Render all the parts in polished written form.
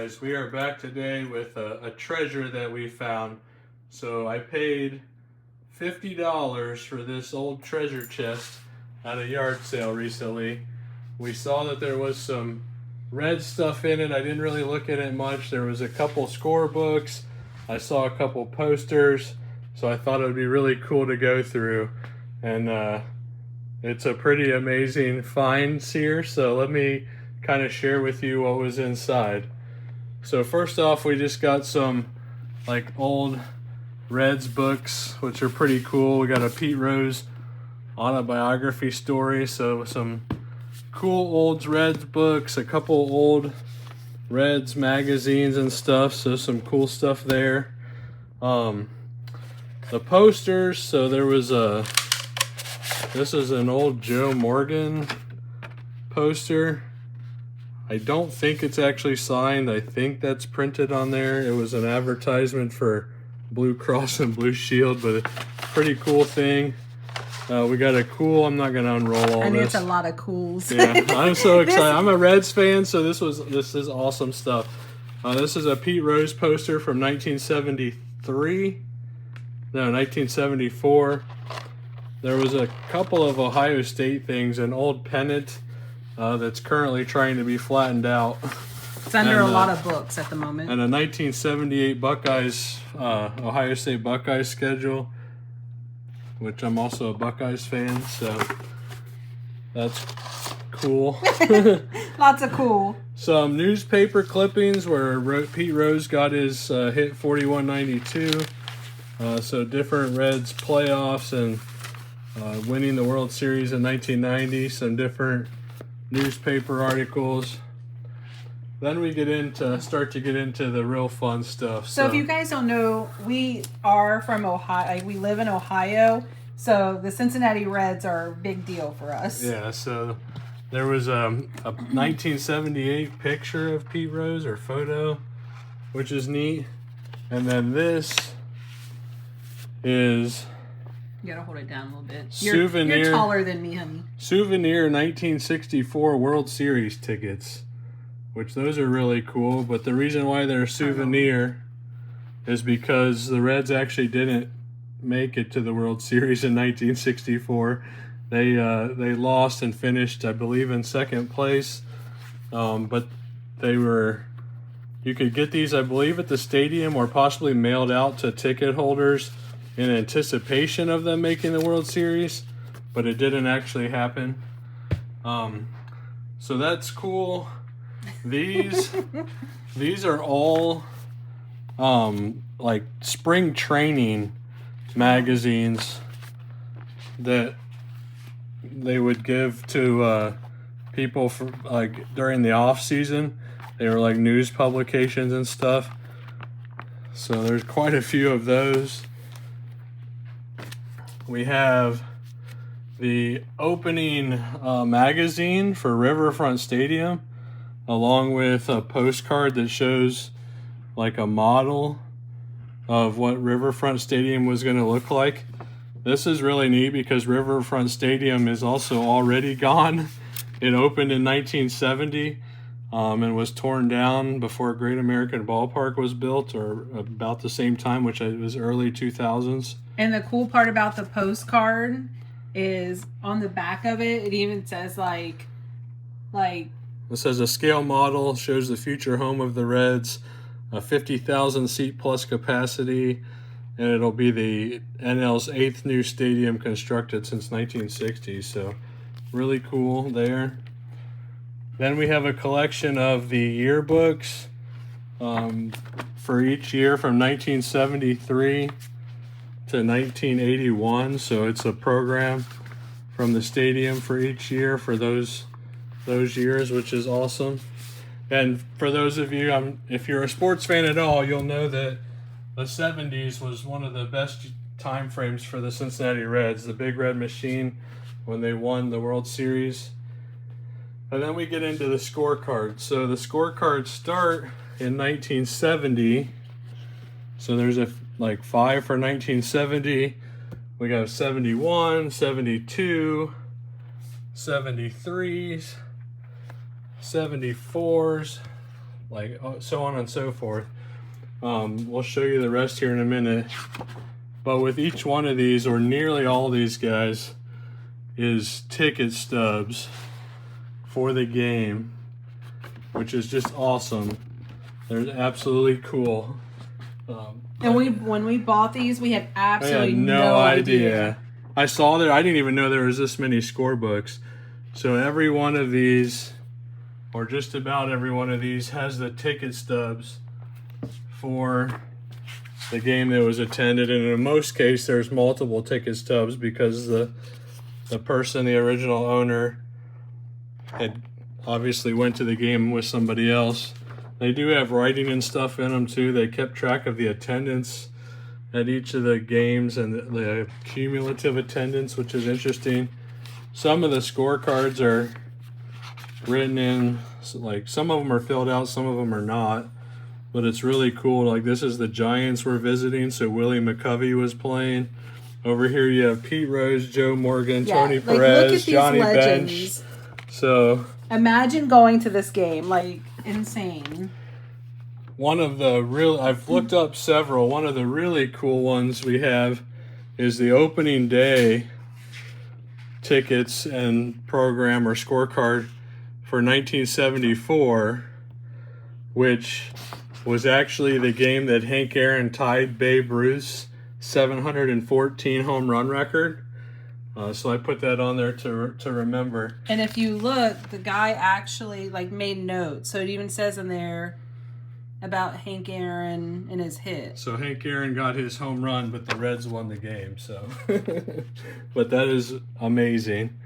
guys, we are back today with a treasure that we found. So I paid $50 for this old treasure chest at a yard sale recently. We saw that there was some red stuff in it. I didn't really look at it much. There was a couple scorebooks. I saw a couple posters. So I thought it would be really cool to go through. And it's a pretty amazing find here. So let me kind of share with you what was inside. So first off, we just got some like old Reds books, which are pretty cool. We got a Pete Rose autobiography story, so some cool old Reds books, a couple old Reds magazines and stuff, so some cool stuff there. The posters, so there was this is an old Joe Morgan poster. I don't think it's actually signed. I think that's printed on there. It was an advertisement for Blue Cross and Blue Shield, but a pretty cool thing. We got a cool, I'm not gonna unroll all and this. it's a lot of cools. Yeah, I'm so excited. I'm a Reds fan, so this is awesome stuff. This is a Pete Rose poster from 1974. There was a couple of Ohio State things, an old pennant that's currently trying to be flattened out. It's under a lot of books at the moment. And a 1978 Buckeyes, Ohio State Buckeyes schedule, which I'm also a Buckeyes fan, so that's cool. Lots of cool. Some newspaper clippings where Pete Rose got his hit 4192. So different Reds playoffs and winning the World Series in 1990. Some different newspaper articles. Then we start to get into the real fun stuff. So if you guys don't know, we are from Ohio. We live in Ohio, so the Cincinnati Reds are a big deal for us. Yeah, so there was a 1978 picture of Pete Rose, or photo, which is neat. And then this is... You gotta hold it down a little bit. Souvenir. You're taller than me, honey. Souvenir 1964 World Series tickets, which those are really cool. But the reason why they're a souvenir is because the Reds actually didn't make it to the World Series in 1964. They lost and finished, I believe, in second place. But you could get these, I believe, at the stadium or possibly mailed out to ticket holders in anticipation of them making the World Series, but it didn't actually happen. So that's cool. These are all like spring training magazines that they would give to people for like during the off season. They were like news publications and stuff. So there's quite a few of those. We have the opening magazine for Riverfront Stadium, along with a postcard that shows like a model of what Riverfront Stadium was going to look like. This is really neat because Riverfront Stadium is also already gone. It opened in 1970 and was torn down before Great American Ballpark was built, or about the same time, which was early 2000s. And the cool part about the postcard is on the back of it, it even says like it says a scale model shows the future home of the Reds, a 50,000 seat plus capacity, and it'll be the NL's 8th new stadium constructed since 1960. So really cool there. Then we have a collection of the yearbooks for each year from 1973 to 1981. So it's a program from the stadium for each year for those years, which is awesome. And for those of you, if you're a sports fan at all, you'll know that the 70s was one of the best time frames for the Cincinnati Reds, the Big Red Machine, when they won the World Series. And then we get into the scorecards. So the scorecards start in 1970. So there's like 5 for 1970. We got 71, 72, 73s, 74s, like so on and so forth. We'll show you the rest here in a minute. But with each one of these, or nearly all these guys, is ticket stubs for the game, which is just awesome. They're absolutely cool. And when we bought these, we had absolutely I had no idea. I saw that. I didn't even know there was this many scorebooks. So every one of these, or just about every one of these, has the ticket stubs for the game that was attended. And in most cases, there's multiple ticket stubs because the person, the original owner, had obviously went to the game with somebody else. They do have writing and stuff in them too. They kept track of the attendance at each of the games and the cumulative attendance, which is interesting. Some of the scorecards are written in, like some of them are filled out, some of them are not. But it's really cool. Like this is the Giants we're visiting, so Willie McCovey was playing. Over here you have Pete Rose, Joe Morgan, Tony Perez, Johnny Bench. So imagine going to this game, like insane. One of the I've looked up several. One of the really cool ones we have is the opening day tickets and program or scorecard for 1974, which was actually the game that Hank Aaron tied Babe Ruth's 714 home run record. So I put that on there to remember. And if you look, the guy actually like made notes. So it even says in there about Hank Aaron and his hit. So Hank Aaron got his home run, but the Reds won the game. So, but that is amazing.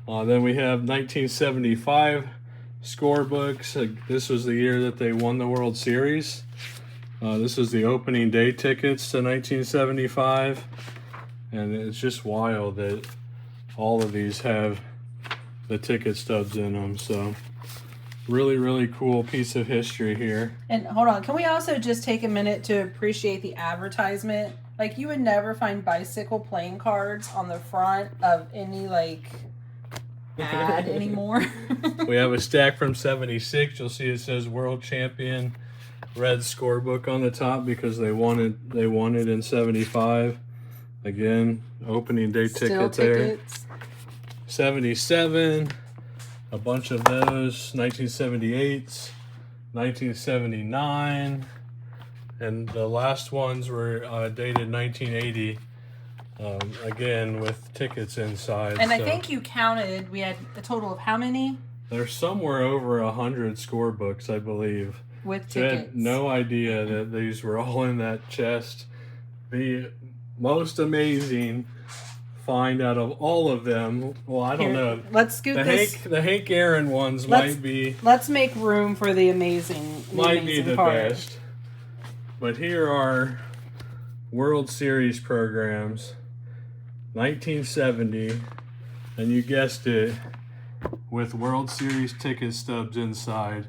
Then we have 1975 scorebooks. This was the year that they won the World Series. This is the opening day tickets to 1975. And it's just wild that all of these have the ticket stubs in them. So really, really cool piece of history here. And hold on, can we also just take a minute to appreciate the advertisement? Like you would never find bicycle playing cards on the front of any like ad anymore. We have a stack from 76. You'll see it says World Champion Reds scorebook on the top because they won it in 75. Again, opening day ticket there. 77, a bunch of those. 1978s, 1979, and the last ones were dated 1980. Again, with tickets inside. And I think you counted, we had a total of how many? There's somewhere over 100 scorebooks, I believe. With So I tickets. had no idea that these were all in that chest. The most amazing find out of all of them. Well, I don't know. Let's scoot The Hank Aaron ones might be. Let's make room for the amazing. Might be the best. But here are World Series programs. 1970, and you guessed it, with World Series ticket stubs inside.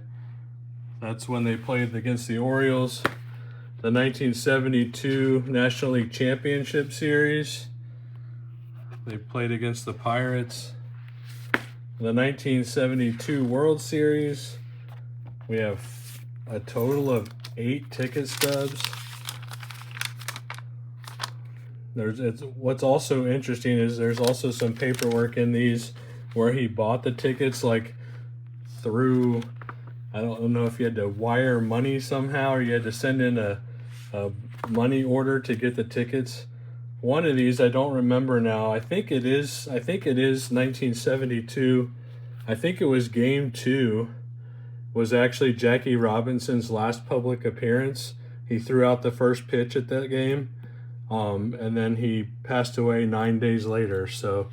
That's when they played against the Orioles. The 1972 National League Championship Series. They played against the Pirates. The 1972 World Series. We have a total of 8 ticket stubs. What's also interesting is there's also some paperwork in these where he bought the tickets like through, I don't know if you had to wire money somehow or you had to send in a money order to get the tickets. One of these I don't remember now. I think it is 1972. I think it was game 2 was actually Jackie Robinson's last public appearance. He threw out the first pitch at that game. And then he passed away 9 days later. So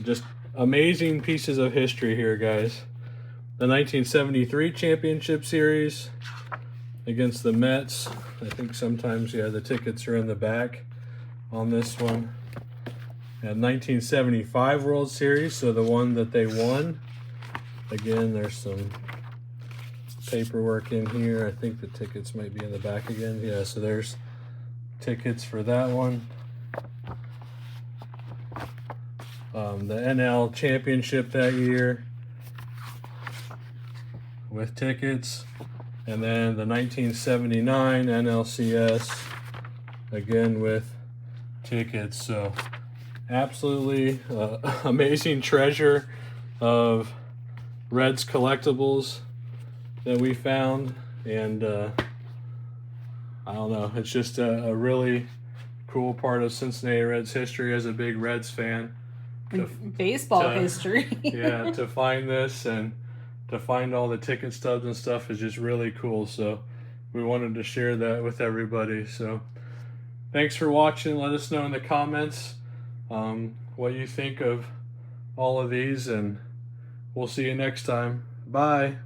just amazing pieces of history here, guys. The 1973 Championship Series against the Mets. I think sometimes, the tickets are in the back on this one. And 1975 World Series, so the one that they won. Again, there's some paperwork in here. I think the tickets might be in the back again. Yeah, so there's tickets for that one. The NL Championship that year with tickets. And then the 1979 NLCS, again with tickets. So absolutely amazing treasure of Reds collectibles that we found. And I don't know, it's just a really cool part of Cincinnati Reds history as a big Reds fan. Baseball history. Yeah, to find this and to find all the ticket stubs and stuff is just really cool. So we wanted to share that with everybody. So thanks for watching. Let us know in the comments what you think of all of these, and we'll see you next time. Bye.